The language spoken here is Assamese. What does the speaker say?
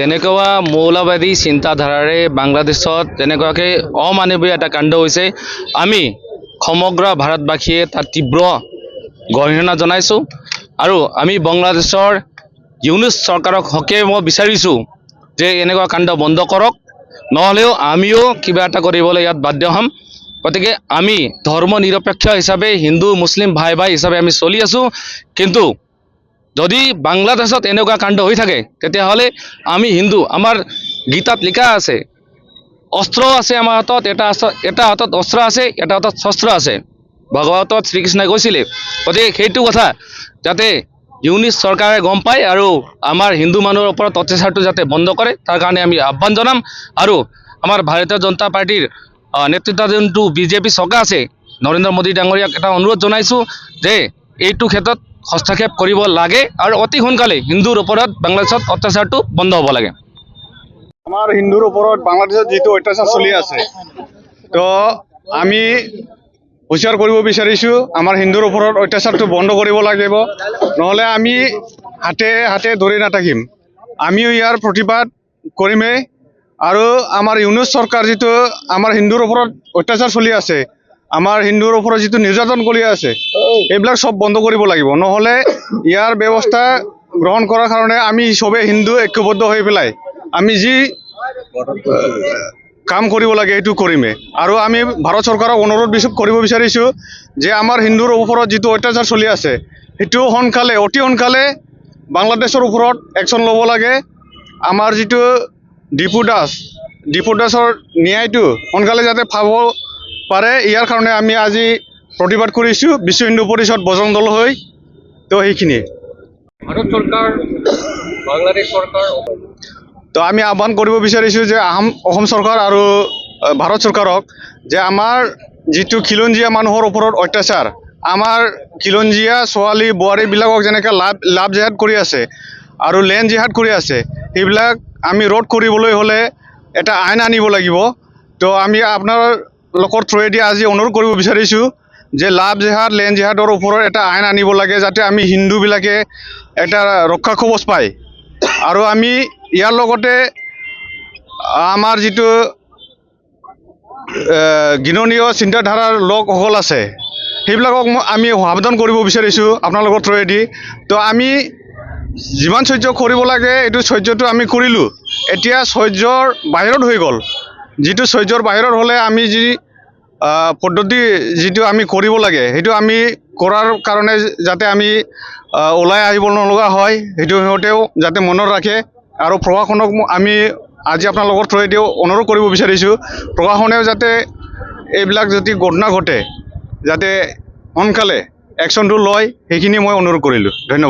যেনেকুৱা মৌলবাদী চিন্তাধাৰাৰে বাংলাদেশত যেনেকুৱাকৈ অমানৱীয় এটা কাণ্ড হৈছে, আমি সমগ্ৰ ভাৰতবাসীয়ে তাত তীব্ৰ গৰিহণা জনাইছোঁ আৰু আমি বাংলাদেশৰ ইউনুছ চৰকাৰক হকেব বিচাৰিছোঁ যে এনেকুৱা কাণ্ড বন্ধ কৰক, নহ'লেও আমিও কিবা এটা কৰিবলৈ ইয়াত বাধ্য হ'ম। গতিকে আমি ধৰ্ম নিৰপেক্ষ হিচাপে হিন্দু মুছলিম ভাই ভাই হিচাপে আমি চলি আছোঁ, কিন্তু যদি বাংলাদেশত এনেকুৱা কাণ্ড হৈ থাকে তেতিয়াহ'লে আমি হিন্দু, আমাৰ গীতাত লিখা আছে অস্ত্ৰ আছে আমাৰ হাতত, এটা হাতত অস্ত্ৰ আছে, এটা হাতত শস্ত্ৰ আছে, ভগৱতত শ্ৰীকৃষ্ণই কৈছিলে। গতিকে সেইটো কথা যাতে ইউনুছ চৰকাৰে গম পায় আৰু আমাৰ হিন্দু মানুহৰ ওপৰত অত্যাচাৰটো যাতে বন্ধ কৰে, তাৰ কাৰণে আমি আহ্বান জনাম। আৰু আমাৰ ভাৰতীয় জনতা পাৰ্টিৰ নেতৃত্বাধীন যোনটো বিজেপি চৰকাৰ আছে, নৰেন্দ্ৰ মোদী ডাঙৰীয়াক এটা অনুৰোধ জনাইছোঁ যে এইটো ক্ষেত্ৰত হস্তক্ষেপ কৰিব লাগে আৰু অতি সোনকালে হিন্দুৰ ওপৰত বাংলাদেশত অত্যাচাৰটো বন্ধ হ'ব লাগে। আমাৰ হিন্দুৰ ওপৰত বাংলাদেশত যিটো অত্যাচাৰ চলি আছে, তো আমি হুঁচিয়াৰ কৰিব বিচাৰিছোঁ আমাৰ হিন্দুৰ ওপৰত অত্যাচাৰটো বন্ধ কৰিব লাগিব, নহ'লে আমি হাতে হাতে ধৰি নাথাকিম, আমিও ইয়াৰ প্ৰতিবাদ কৰিমেই। আৰু আমাৰ ইউনুছ চৰকাৰ যিটো আমাৰ হিন্দুৰ ওপৰত অত্যাচাৰ চলি আছে, আমাৰ হিন্দুৰ ওপৰত যিটো নিৰ্যাতন কৰি আছে, এইবিলাক চব বন্ধ কৰিব লাগিব, নহ'লে ইয়াৰ ব্যৱস্থা গ্ৰহণ কৰাৰ কাৰণে আমি চবেই হিন্দু ঐক্যবদ্ধ হৈ পেলাই আমি যি কাম কৰিব লাগে সেইটো কৰিমেই। আৰু আমি ভাৰত চৰকাৰক অনুৰোধ কৰিব বিচাৰিছোঁ যে আমাৰ হিন্দুৰ ওপৰত যিটো অত্যাচাৰ চলি আছে সেইটো অতি সোনকালে বাংলাদেশৰ ওপৰত একশ্যন ল'ব লাগে। আমাৰ যিটো ডিপু দাসৰ ন্যায়টো সোনকালে যাতে পাব পাৰে, ইয়াৰ কাৰণে আমি আজি প্ৰতিবাদ কৰিছোঁ বিশ্ব হিন্দু পৰিষদ বজৰং দল হৈ। তো সেইখিনি ভাৰত চৰকাৰ, বাংলাদেশ চৰকাৰ, তো আমি আহ্বান কৰিব বিচাৰিছোঁ যে অসম চৰকাৰ আৰু ভাৰত চৰকাৰক যে আমাৰ যিটো খিলঞ্জীয়া মানুহৰ ওপৰত অত্যাচাৰ, আমাৰ খিলঞ্জীয়া ছোৱালী বোৱাৰীবিলাকক যেনেকৈ লাভ জেহাদ কৰি আছে আৰু লেণ্ড জেহাদ কৰি আছে, সেইবিলাক আমি ৰোধ কৰিবলৈ হ'লে এটা আইন আনিব লাগিব। তো আমি আপোনালোকৰ থ্ৰুৱেদি আজি অনুৰোধ কৰিব বিচাৰিছোঁ যে লাভ জেহাদ লেণ্ড জেহাদৰ ওপৰত এটা আইন আনিব লাগে, যাতে আমি হিন্দুবিলাকে এটা ৰক্ষা কৱচ পায়। আৰু আমি ইয়াৰ লগতে আমাৰ যিটো ঘৃণনীয় চিন্তাধাৰাৰ লোকসকল আছে সেইবিলাকক আমি সাৱধান কৰিব বিচাৰিছোঁ আপোনালোকৰ থ্ৰুৱেদি। তো আমি যিমান সহ্য কৰিব লাগে এইটো সহ্যটো আমি কৰিলোঁ, এতিয়া সহ্যৰ বাহিৰত হৈ গ'ল। যিটো সহ্যৰ বাহিৰত হ'লে আমি যি পদ্ধতি যিটো আমি কৰিব লাগে সেইটো আমি কৰাৰ কাৰণে যাতে আমি ওলাই আহিব নলগা হয়, সেইটো সিহঁতেও যাতে মনত ৰাখে। আৰু প্ৰশাসনক আমি আজি আপোনালোকৰ থ্ৰুৱেদিও অনুৰোধ কৰিব বিচাৰিছোঁ, প্ৰশাসনেও যাতে এইবিলাক যদি ঘটনা ঘটে যাতে সোনকালে একশ্যনটো লয়, সেইখিনি মই অনুৰোধ কৰিলোঁ। ধন্যবাদ।